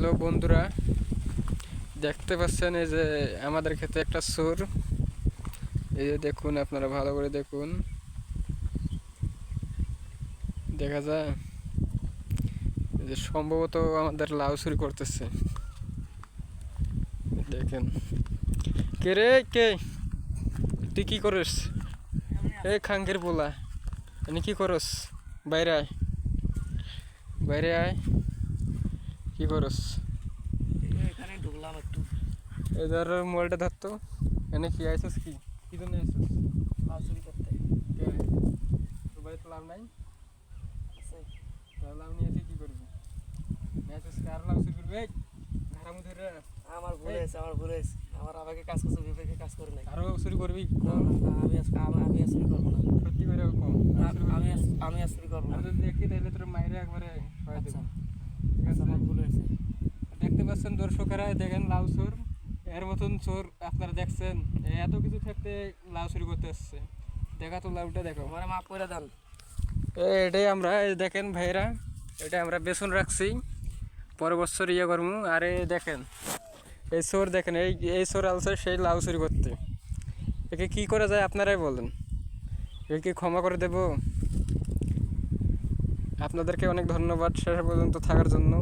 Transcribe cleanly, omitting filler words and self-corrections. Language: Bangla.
হ্যালো বন্ধুরা, দেখতে পাচ্ছেন এই যে আমাদের ক্ষেতে একটা চোর। এই যে দেখুন, আপনারা ভালো করে দেখুন, দেখা যায় যে সম্ভবত আমাদের লাউ চুরি করতেছে। দেখেন, কে রে কে, তুই কি করিস? এই খাঙ্গের পোলা, এনে কি করস? বাইরে আয়, বাইরে আয়, কি করস? এখানে ঢুকলাম একটু এই ধর মোবাইলটা ধরতো। এনে কি আইসস? কি জন্য আইসস? মাছ চুরি করতে। তোর বাড়িতে লাভ নাই? আছে। তাহলে লাউ নিয়ে এসে কি করবি? আইসস কার লাউ চুরি করবি? ঘাড়ামু ধরে আমার ভুল হয়েছে, আমার আবেগে কাজ করছে, বিবেকে কাজ করে নাই। আরো চুরি করবি? না, না, আমি আজ চুরি করবো না। সত্যি করে কম। আমি আজ চুরি করবো না। আর যদি দেখি তাহলে তোর মাইরে একবারে সহায় দেবো। ঠিক আছে? আমার ভুল হয়েছে। দেখতে পাচ্ছেন দর্শকেরা, দেখেন লাউ চোর। এর মতন চোর আপনারা দেখছেন? এত কিছু থাকতে লাউ চুরি করতে আসছে। দেখা তো লাউটা দেখো। আমার মাফ করে দেন। এটাই আমরা, এই দেখেন ভাইরা, এটা আমরা বেসন রাখছি, পরের বছর ইয়ে করবো। আর এই দেখেন, এই চোর দেখেন, এই চোর আলছে সেই লাউ চুরি করতে। একে কি করা যায় আপনারাই বলেন? একে কি ক্ষমা করে দেব? আপনাদেরকে অনেক ধন্যবাদ শেষ পর্যন্ত থাকার জন্য।